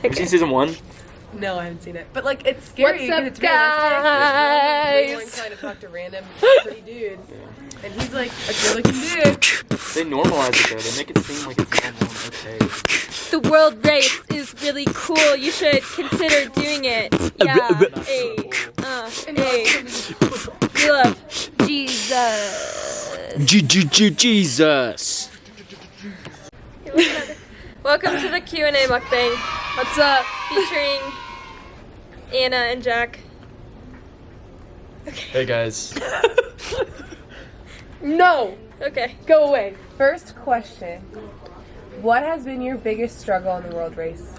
you seen season 1? No, I haven't seen it. But, like, it's scary. What's up, it's guys? Everyone's trying to talk to random pretty dudes. Yeah. And he's, like, a good-looking dude. They normalize it, though. They make it seem like it's normal and okay. The world race is really cool. You should consider doing it. Yeah. We love Jesus. Jesus. Welcome to the Q&A mukbang. What's up? Featuring Anna and Jack. Okay. Hey, guys. No! Okay. Go away. First question. What has been your biggest struggle in the world race?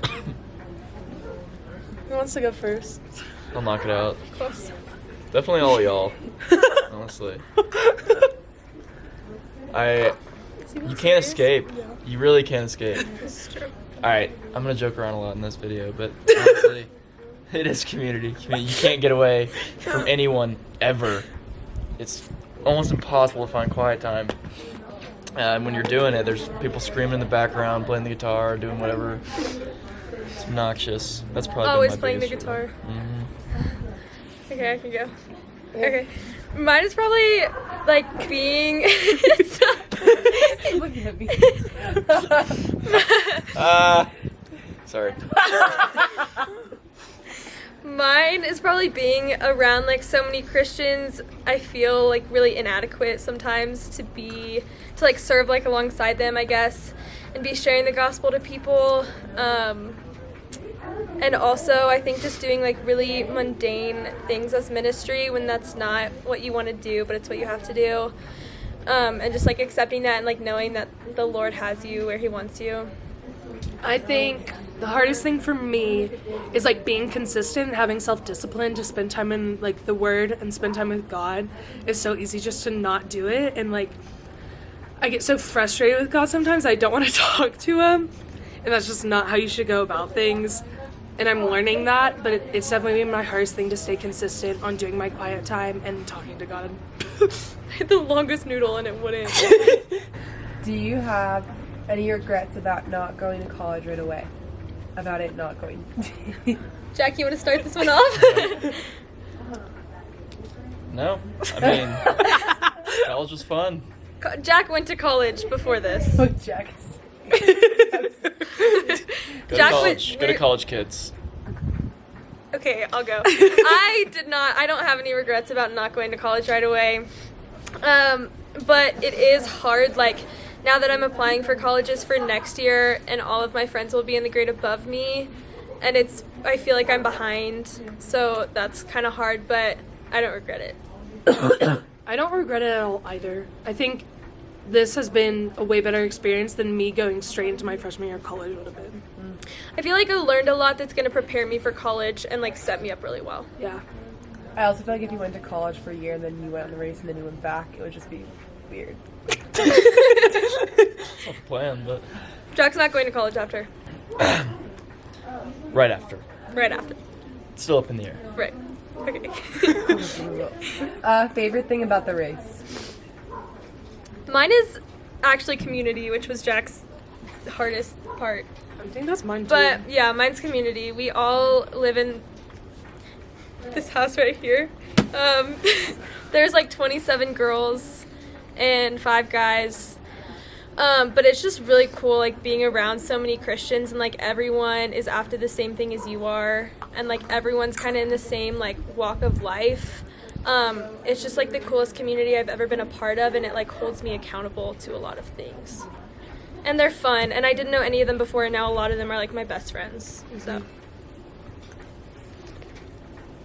Who wants to go first? I'll knock it out. Close. Definitely all y'all. Honestly. You can't escape. Yeah. You really can't escape. It's true. Alright, I'm gonna joke around a lot in this video, but honestly, it is community. You can't get away from anyone, ever. It's almost impossible to find quiet time. And when you're doing it, there's people screaming in the background, playing the guitar, doing whatever. It's obnoxious. That's probably Always been my playing the biggest guitar. Mm-hmm. Okay, I can go. Okay. Mine is probably like being Looking at me. Sorry. Mine is probably being around like so many Christians. I feel like really inadequate sometimes to like serve like alongside them, I guess, and be sharing the gospel to people. And also I think just doing like really mundane things as ministry when that's not what you want to do, but it's what you have to do. And just like accepting that and like knowing that the Lord has you where he wants you. I think the hardest thing for me is like being consistent and having self-discipline to spend time in like the Word and spend time with God. It's so easy just to not do it, and like I get so frustrated with God sometimes I don't want to talk to him, and that's just not how you should go about things. And I'm learning that, but it's definitely been my hardest thing to stay consistent on doing my quiet time and talking to God. I had the longest noodle and it wouldn't. Do you have any regrets about not going to college right away? About it not going? Jack, you want to start this one off? No. I mean, college was fun. Jack went to college before this. Oh, Jack. Go to college. Go to college, kids. Okay, I'll go. I don't have any regrets about not going to college right away. But it is hard, like, now that I'm applying for colleges for next year and all of my friends will be in the grade above me, and I feel like I'm behind, so that's kind of hard, but I don't regret it. I don't regret it at all either. I think this has been a way better experience than me going straight into my freshman year of college would have been. I feel like I learned a lot that's going to prepare me for college and, like, set me up really well. Yeah. I also feel like if you went to college for a year and then you went on the race and then you went back, it would just be weird. It's not the plan, but... Jack's not going to college after. Right after. Right after. It's still up in the air. Right. Okay. Favorite thing about the race? Mine is actually community, which was Jack's hardest part. I think that's mine too. But yeah, mine's community. We all live in this house right here. There's like 27 girls and 5 guys. But it's just really cool, like, being around so many Christians and, like, everyone is after the same thing as you are. And, like, everyone's kind of in the same, like, walk of life. It's just, like, the coolest community I've ever been a part of, and it, like, holds me accountable to a lot of things. And they're fun, and I didn't know any of them before, and now a lot of them are, like, my best friends. So.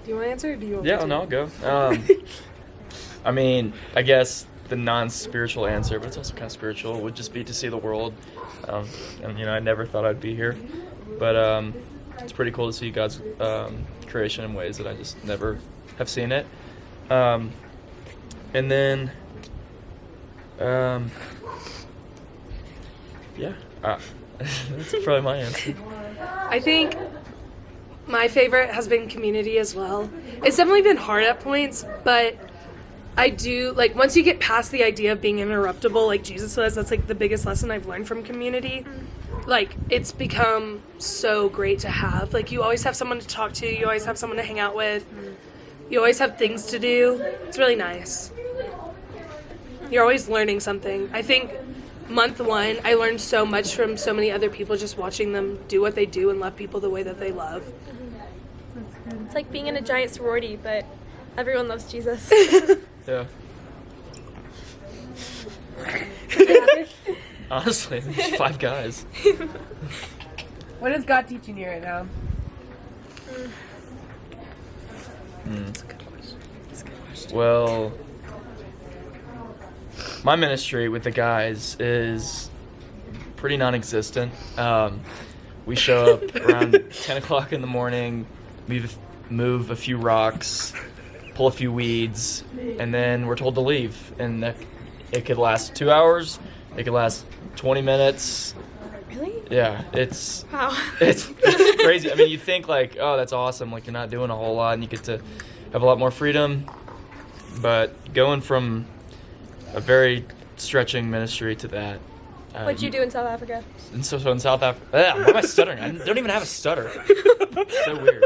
Do you want to answer, or do you want Yeah, me to? no, I'll go. I mean, I guess the non-spiritual answer, but it's also kind of spiritual, would just be to see the world. And, you know, I never thought I'd be here. But it's pretty cool to see God's creation in ways that I just never have seen it. And then, yeah, that's probably my answer. I think my favorite has been community as well. It's definitely been hard at points, but I do, like, once you get past the idea of being interruptible, like Jesus says, that's, like, the biggest lesson I've learned from community. like, it's become so great to have. Like, you always have someone to talk to. You always have someone to hang out with. You always have things to do. It's really nice. You're always learning something. I think month 1, I learned so much from so many other people just watching them do what they do and love people the way that they love. It's like being in a giant sorority, but everyone loves Jesus. Yeah. Honestly, there's 5 guys. What is God teaching you right now? That's a good question. That's a good question. Well, my ministry with the guys is pretty non-existent. We show up around 10 o'clock in the morning, move a few rocks, pull a few weeds, and then we're told to leave. And it could last 2 hours. It could last 20 minutes. Really? Yeah, it's Wow. it's crazy. I mean, you think like, oh, that's awesome. Like, you're not doing a whole lot, and you get to have a lot more freedom. But going from a very stretching ministry to that. What'd you do in South Africa? And so in South Africa, why am I stuttering? I don't even have a stutter. So weird.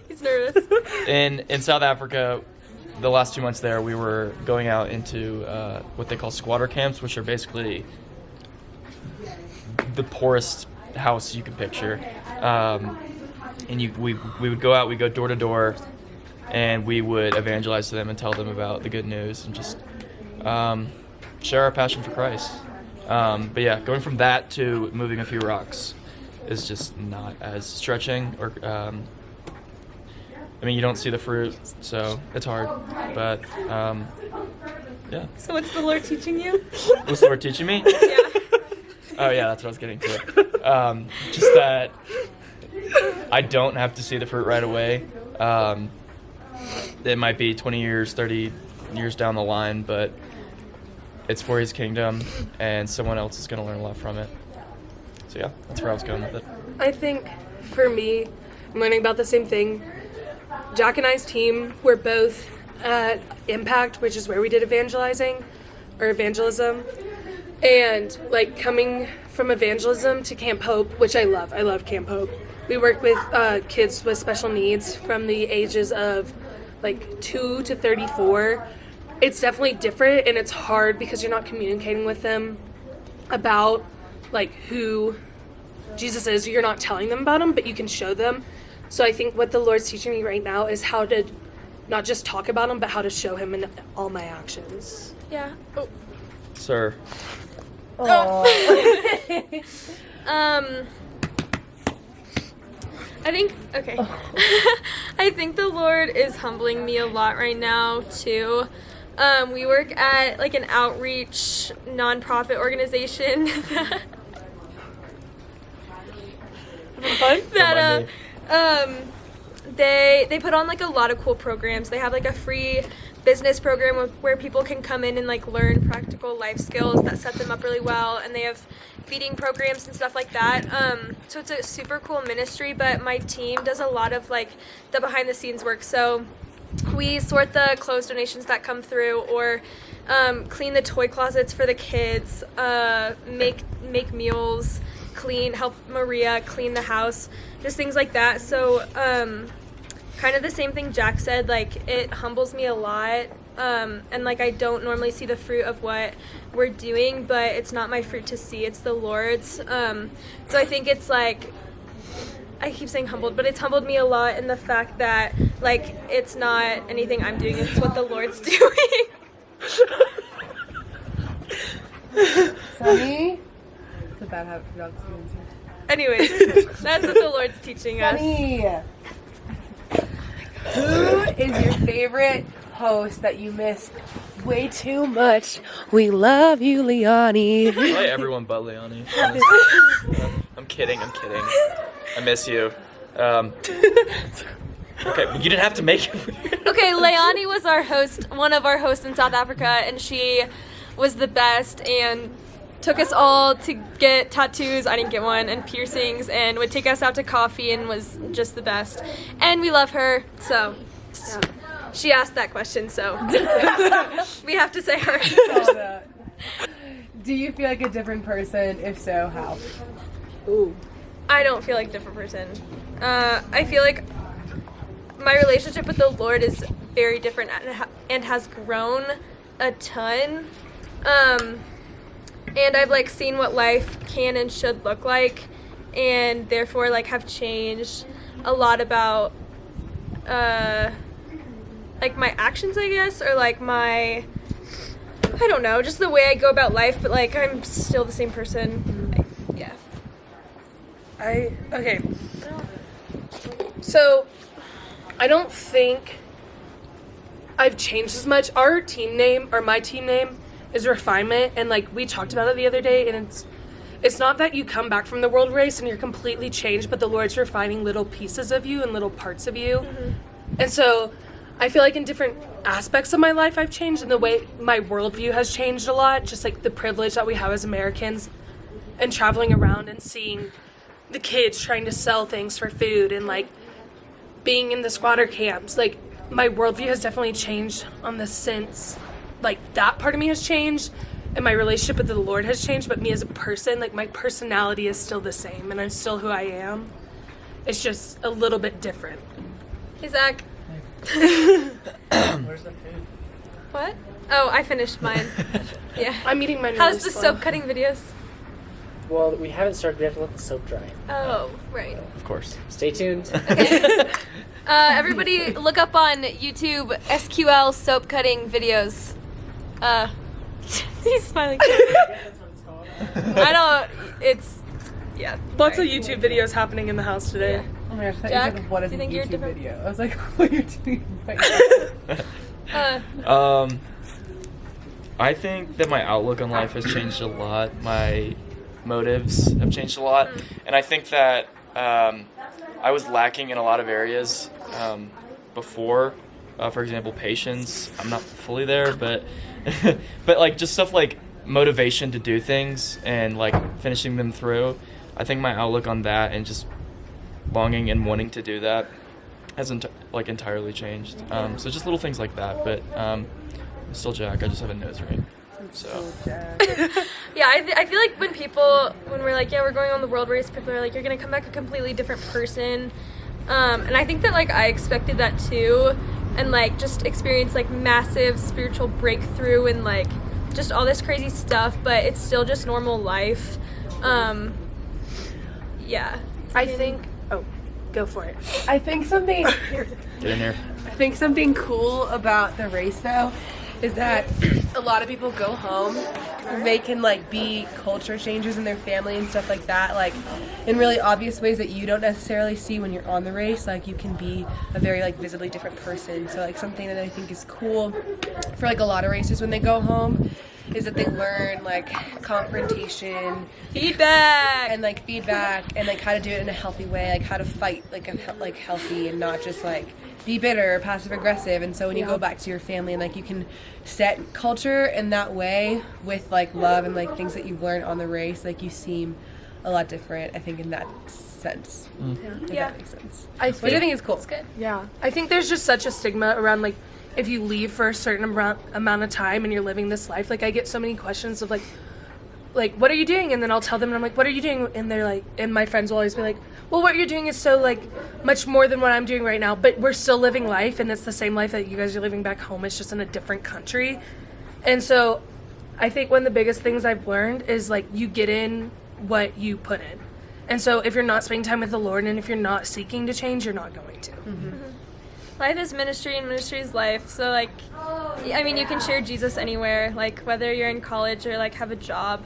He's nervous. In South Africa, the last 2 months there, we were going out into what they call squatter camps, which are basically the poorest house you could picture. And we would go out, we go door to door, and we would evangelize to them and tell them about the good news and just share our passion for Christ. But yeah, going from that to moving a few rocks is just not as stretching or I mean, you don't see the fruit, so it's hard. But yeah. So what's the Lord teaching you? What's the Lord teaching me? Yeah. Oh yeah, that's what I was getting to. Just that I don't have to see the fruit right away. It might be 20 years, 30 years down the line, but it's for His kingdom, and someone else is going to learn a lot from it. So yeah, that's where I was going with it. I think for me, I'm learning about the same thing. Jack and I's team were both at Impact, which is where we did evangelism. And like coming from evangelism to Camp Hope, which I love. I love Camp Hope. We work with kids with special needs from the ages of like 2 to 34. It's definitely different, and it's hard because you're not communicating with them about like who Jesus is. You're not telling them about Him, but you can show them. So I think what the Lord's teaching me right now is how to not just talk about Him, but how to show Him in all my actions. Yeah. Oh. Sir. I think, okay. I think the Lord is humbling me a lot right now, too. We work at, like, an outreach nonprofit organization that, they put on, like, a lot of cool programs. They have, like, a free business program where people can come in and, like, learn practical life skills that set them up really well, and they have feeding programs and stuff like that. So it's a super cool ministry, but my team does a lot of, like, the behind-the-scenes work. So we sort the clothes donations that come through, or clean the toy closets for the kids, make meals, help Maria clean the house, just things like that. So kind of the same thing Jack said, like, it humbles me a lot, and like I don't normally see the fruit of what we're doing, but it's not my fruit to see, it's the Lord's. So I think it's like, I keep saying humbled, but it's humbled me a lot in the fact that, like, it's not anything I'm doing, it's what the Lord's doing. Sunny? It's a bad habit for dogs to do. Anyways, that's what the Lord's teaching us. Sunny! Who is your favorite host that you miss way too much? We love you, Leonie. Probably everyone but Leonie. Honestly. I'm kidding. I miss you. Okay, you didn't have to make it weird. Okay, Leonie was our host, one of our hosts in South Africa, and she was the best and took us all to get tattoos, I didn't get one, and piercings, and would take us out to coffee and was just the best. And we love her, so yeah. She asked that question, so we have to say her. Do you feel like a different person? If so, how? Ooh. I don't feel like a different person. I feel like my relationship with the Lord is very different and has grown a ton. And I've like seen what life can and should look like, and therefore like have changed a lot about like my actions, I guess, or like I don't know, just the way I go about life, but like I'm still the same person. Yeah. Okay. So, I don't think I've changed as much. Our team name, or my team name, is Refinement, and like we talked about it the other day, and it's not that you come back from the world race and you're completely changed, but the Lord's refining little pieces of you and little parts of you. Mm-hmm. And so I feel like in different aspects of my life I've changed, and the way my worldview has changed a lot, just like the privilege that we have as Americans and traveling around and seeing the kids trying to sell things for food and like being in the squatter camps. Like my worldview has definitely changed on the sense, like that part of me has changed and my relationship with the Lord has changed, but me as a person, like my personality is still the same and I'm still who I am. It's just a little bit different. Hey, Zach. Where's the food? What? Oh, I finished mine. Yeah. I'm eating mine. How's really the slow. soap cutting videos? Well, we haven't started. We have to let the soap dry. Oh, right. Of course. Stay tuned. Everybody look up on YouTube SQL soap cutting videos. He's smiling. I don't, yeah. Lots of YouTube videos happening in the house today. Yeah. Oh my gosh, I Jack, said, what is do you a think you're YouTube different? video? I was like, what are you doing right now? I think that my outlook on life has changed a lot. My motives have changed a lot. And I think that I was lacking in a lot of areas before. For example, patience. I'm not fully there, but but like just stuff like motivation to do things and like finishing them through. I think my outlook on that and just longing and wanting to do that hasn't like entirely changed. So just little things like that. But I'm still Jack. I just have a nose ring. So. Yeah, I feel like when we're like, yeah, we're going on the world race, people are like, you're gonna come back a completely different person. And I think that like I expected that too, and like just experience like massive spiritual breakthrough and like just all this crazy stuff, but it's still just normal life. Yeah. I think. Oh, go for it. I think something Get in here. I think something cool about the race though is that a lot of people go home and they can like be culture changes in their family and stuff like that, like in really obvious ways that you don't necessarily see when you're on the race. Like you can be a very like visibly different person. So like something that I think is cool for like a lot of racers when they go home is that they learn like confrontation, Feedback. and like feedback, and like how to do it in a healthy way, like how to fight like healthy and not just like be bitter or passive aggressive. And so when you go back to your family and like you can set culture in that way with like love and like things that you've learned on the race, like you seem a lot different, I think, in that sense. If Yeah. that makes sense. Which I think is cool. It's good. Yeah, I think there's just such a stigma around like if you leave for a certain amount of time and you're living this life. Like I get so many questions of like what are you doing? And then I'll tell them and I'm like, what are you doing? And they're like, and my friends will always be like, well, what you're doing is so like much more than what I'm doing right now, but we're still living life and it's the same life that you guys are living back home. It's just in a different country. And so I think one of the biggest things I've learned is like you get in what you put in. And so if you're not spending time with the Lord and if you're not seeking to change, you're not going to. Life is ministry and ministry is life. So like, I mean, you can share Jesus anywhere, like whether you're in college or like have a job.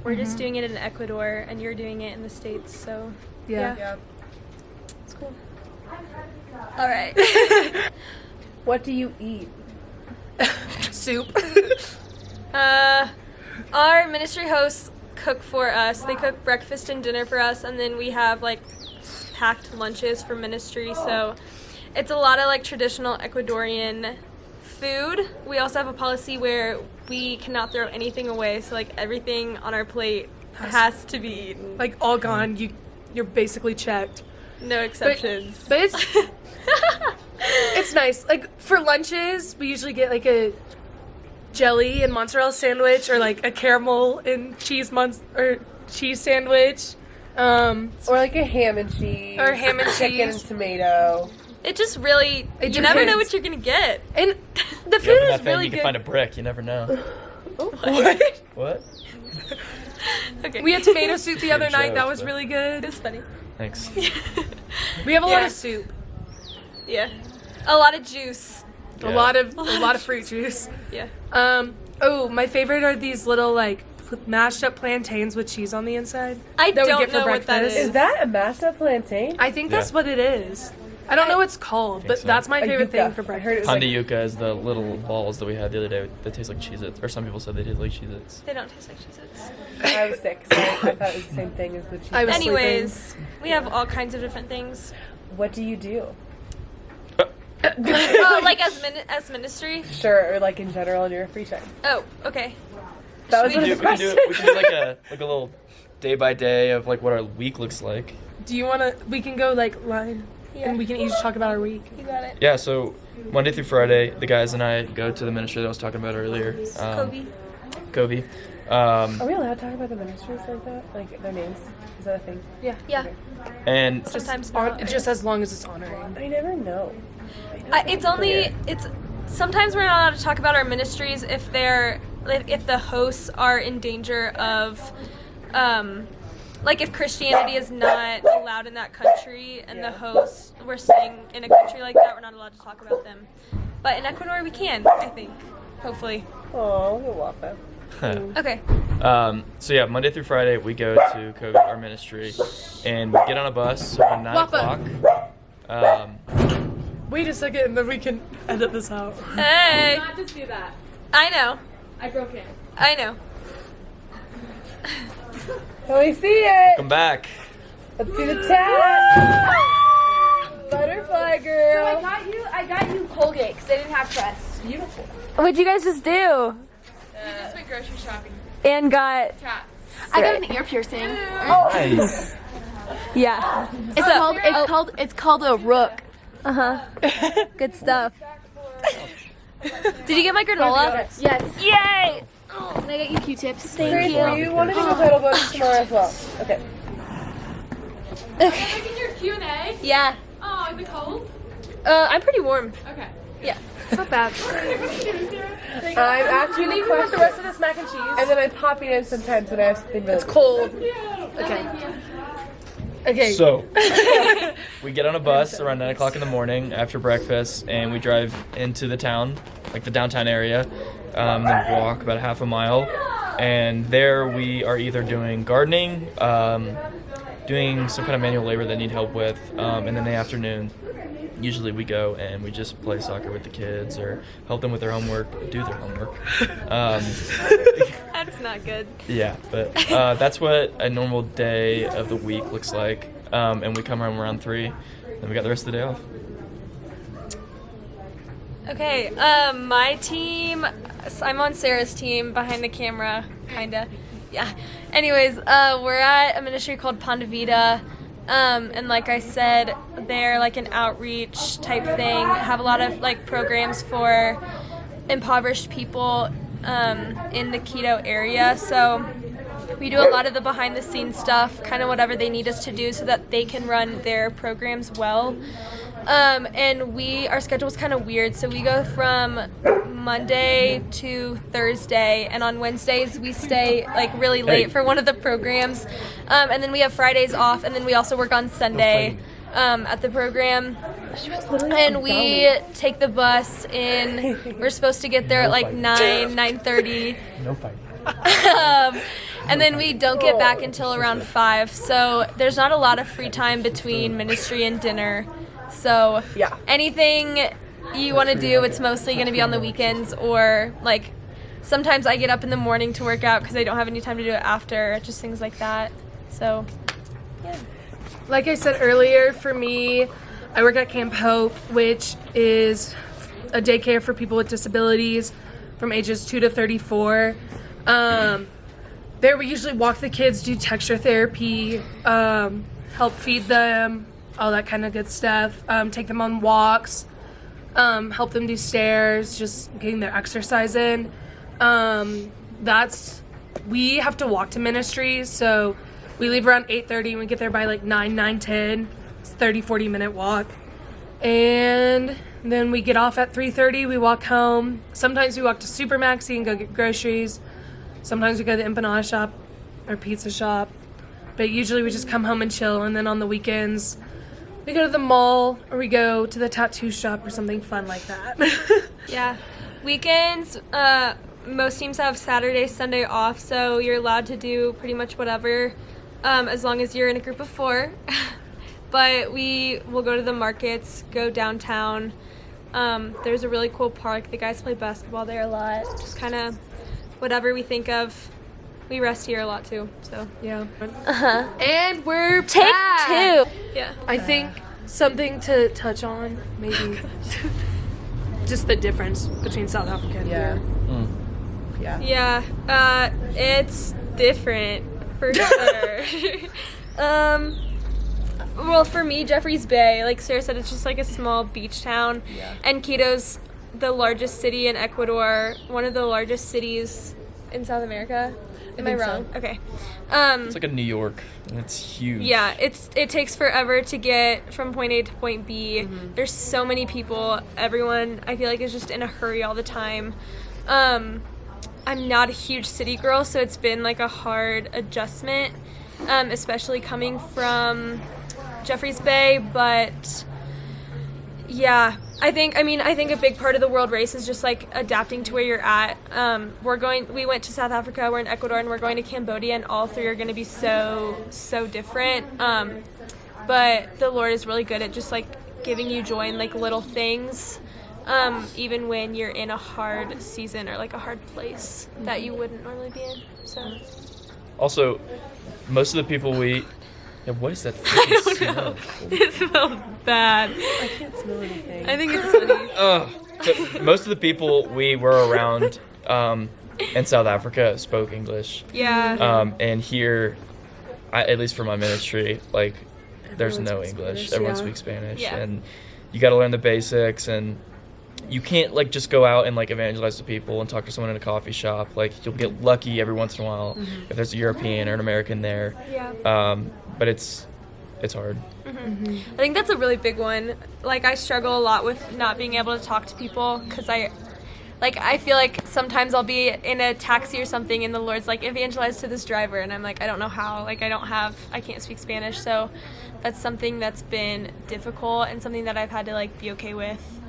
We're just doing it in Ecuador and you're doing it in the States. So yeah. It's cool. All right. What do you eat? Soup. Our ministry hosts cook for us. They cook breakfast and dinner for us, and then we have like packed lunches for ministry. So it's a lot of like traditional Ecuadorian food. We also have a policy where we cannot throw anything away. So like everything on our plate has to be eaten. Like all gone. You're basically checked. No exceptions. But it's it's nice. Like for lunches, we usually get like a jelly and mozzarella sandwich or like a caramel and cheese or cheese sandwich, Or like a ham and cheese. or ham and chicken and cheese. tomato. It just really, It you never know depends. what you're gonna get. And the You food open is that thing, really you can good. find a brick. You never know. What? What? Okay. We had tomato soup the Good other night. joke, That was but- really good. It's funny. Thanks. We have a lot Yeah. of soup, Yeah. A lot of juice. a Yeah. lot of fruit juice. Yeah. Oh, my favorite are these little like mashed up plantains with cheese on the inside. I That we don't get for know what that breakfast. is. Is that a mashed up plantain? I think that's Yeah. what it is. I don't know what it's called, but so. that's my A favorite yuca. thing for I breakfast. heard it was like, Pandayuka is the little balls that we had the other day that taste like Cheez-Its. Or some people said they taste like Cheez-Its. They don't taste like Cheez-Its. I was sick, so I thought it was the same thing as the cheese. I was Anyways, we have all kinds of different things. What do you do? Oh, like as ministry? Sure, or like in general in your free time. Oh, okay. That was Should one we of We the can do questions. like a little day by day of like what our week looks like. Do you want to? We can go like line, Yeah. and we can each talk about our week. You got it. Yeah, so Monday through Friday, the guys and I go to the ministry that I was talking about earlier. Kobe. Kobe. Are we allowed to talk about the ministries like that? Like their names? Is that a thing? Yeah. And Sometimes On, not. just as long as it's honoring. I never know. It's only sometimes we're not allowed to talk about our ministries if the hosts are in danger of like if Christianity is not allowed in that country and the hosts we're staying in a country like that, we're not allowed to talk about them. But in Ecuador we can, I think. Hopefully. Oh, you're welcome. Okay. So yeah, Monday through Friday we go to Kobe, our ministry, and we get on a bus around 9 Wappa. o'clock. Wait a second, and then we can edit this out. Hey. Not just do that. I know. I broke in. I know. Can we see it? Come back. Let's see the tat. Butterfly girl. I got you Colgate because they didn't have Crest. Beautiful. What'd you guys just do? We just went grocery shopping. And got Cats. I got an ear piercing. Nice. yeah. It's called a rook. Good stuff. Did you get my granola? Yes. Yay! Can I get you Q-tips? Grace, you want to do the title bonus tomorrow as well? Okay. Making your Q&A. Yeah. Oh, the cold? I'm pretty warm. Okay. It's not bad. I'm asking you want the rest of this mac and cheese? and then I'm popping in sometimes when I have something really It's cold. Okay. Okay. So we get on a bus around 9 o'clock in the morning after breakfast, and we drive into the town, like the downtown area. Then walk about half a mile, and there we are either doing gardening, doing some kind of manual labor they need help with, and then in the afternoon, usually we go and we just play soccer with the kids or help them with their homework, do their homework. That's not good. Yeah, but that's what a normal day of the week looks like, and we come home around 3, and we got the rest of the day off. Okay, my team, I'm on Sarah's team behind the camera, kinda. Yeah. Anyways, we're at a ministry called Ponda Vida. And like I said, they're like an outreach type thing, have a lot of like programs for impoverished people in the Quito area. So we do a lot of the behind the scenes stuff, kind of whatever they need us to do so that they can run their programs well. And our schedule is kind of weird. So we go from Monday to Thursday, and on Wednesdays we stay like really late for one of the programs. And then we have Fridays off, and then we also work on Sunday at the program. And we take the bus in. We're supposed to get there at like 9:30. No fight. And then we don't get back until around 5. So there's not a lot of free time between ministry and dinner. So Yeah. anything you want to do, it's mostly going to be on the weekends, or like sometimes I get up in the morning to work out because I don't have any time to do it after, just things like that. So Like I said earlier, for me, I work at Camp Hope, which is a daycare for people with disabilities from ages 2 to 34. There we usually walk the kids, do texture therapy, help feed them, all that kind of good stuff, take them on walks, help them do stairs, just getting their exercise in. We have to walk to ministry, so We leave around 8:30 and we get there by like 9:10. It's 30-40 minute walk. And then we get off at 3:30. We walk home. Sometimes we walk to Super Maxi and go get groceries. Sometimes we go to the empanada shop or pizza shop. But usually we just come home and chill. And then on the weekends, we go to the mall or we go to the tattoo shop or something fun like that. Yeah. Weekends, most teams have Saturday, Sunday off, so you're allowed to do pretty much whatever as long as you're in a group of 4. But we will go to the markets, go downtown. There's a really cool park. The guys play basketball there a lot. Just kind of whatever we think of. We rest here a lot too, so. Yeah. Uh-huh. And we're Take back. 2. Yeah. I think something to touch on, maybe just the difference between South Africa and Yeah. here. Yeah. Yeah, it's different for sure. Well, for me, Jeffreys Bay, like Sarah said, it's just like a small beach town. Yeah. And Quito's the largest city in Ecuador, one of the largest cities in South America. Am I think so. wrong? Okay. It's like a New York, and it's huge. Yeah, it takes forever to get from point A to point B. There's so many people. Everyone, I feel like, is just in a hurry all the time. I'm not a huge city girl, so it's been like a hard adjustment, especially coming from Jeffreys Bay. But yeah, I think a big part of the world race is just like adapting to where you're at. We went to South Africa, we're in Ecuador, and we're going to Cambodia, and all 3 are going to be so different. But the Lord is really good at just like giving you joy in like little things, even when you're in a hard season or like a hard place that you wouldn't normally be in. So Also, most of the people we... Yeah, what is that freaking smell? it smells bad. I can't smell anything. I think it's funny. Ugh. So most of the people we were around in South Africa spoke English. Yeah. And here, at least for my ministry, like, there's no speaks English. Spanish, Everyone yeah. speaks Spanish. Yeah. And you got to learn the basics, and you can't, like, just go out and, like, evangelize to people and talk to someone in a coffee shop. Like, you'll get lucky every once in a while if there's a European or an American there. Yeah. But it's hard. I think that's a really big one. Like, I struggle a lot with not being able to talk to people because I feel like sometimes I'll be in a taxi or something and the Lord's like, evangelize to this driver, and I'm like, I don't know how. Like, I can't speak Spanish, so that's something that's been difficult and something that I've had to like be okay with.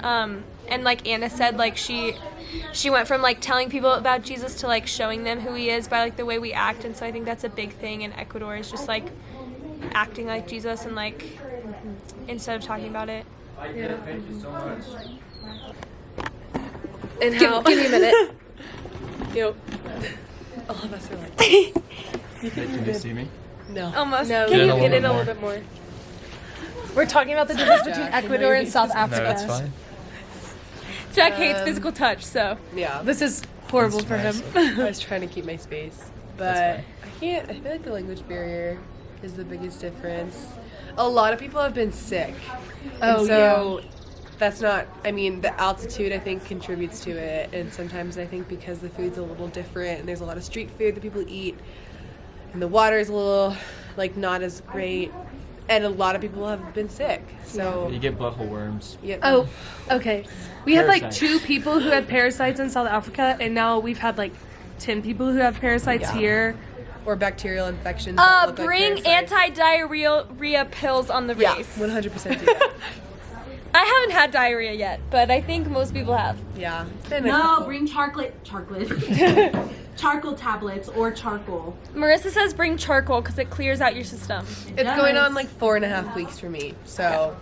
And like Anna said, like she went from like telling people about Jesus to like showing them who he is by like the way we act, and so I think that's a big thing in Ecuador is just like acting like Jesus and like instead of talking about it. Thank you so much. And how? Give me a minute. Yep. All of us are like, Can you see me? no. Almost. No, Can Get you in a get little in a more. little bit more? We're talking about the difference between Jack, Ecuador and South No, Africa. it's fine. Jack hates physical touch, so. Yeah. This is horrible for him. I was trying to keep my space, but That's I can't. I feel like the language barrier is the biggest difference. A lot of people have been sick. Oh, and so that's not. I mean, the altitude I think contributes to it, and sometimes I think because the food's a little different and there's a lot of street food that people eat, and the water's a little like not as great, and a lot of people have been sick. So You get butthole worms. yeah. Oh, okay. We had like Parasites. 2 people who had parasites in South Africa, and now we've had like 10 people who have parasites Yeah. here. Or bacterial infections. that look like Bring parasites. anti-diarrhea pills on the Yeah, race. 100% do that. I haven't had diarrhea yet, but I think most people have. Yeah. It's been a No, couple- bring charcoal tablets or charcoal. Marissa says bring charcoal because it clears out your system. It's going on like 4.5 weeks for me, so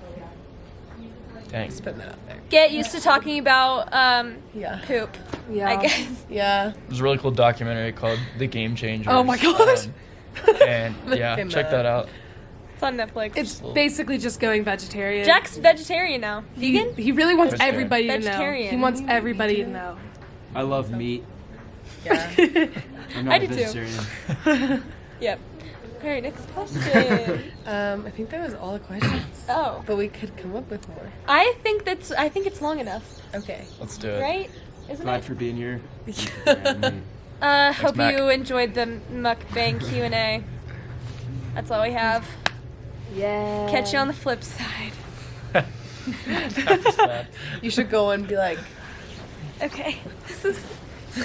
Dang. just putting that out there. Get used to talking about Yeah. poop, Yeah. I guess. Yeah. There's a really cool documentary called The Game Changers. Oh my gosh. And yeah, Look him check up. that out. It's on Netflix. It's basically just going vegetarian. Jack's vegetarian now. Vegan? He really wants Vegetarian. everybody to know. Vegetarian. He wants everybody to know. I love meat. Yeah. I'm not I a do too. vegetarian. Yep. All right, next question. I think that was all the questions. Oh, But we could come up with more. I think it's long enough, Okay. Let's do it. right? Isn't Glad it? for being here. Hope Mac. you enjoyed the mukbang Q&A. That's all we have. Yeah. Catch you on the flip side. After that. You should go and be like, Okay. This is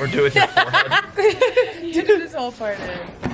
Or do it with your forehead. you do this whole part in.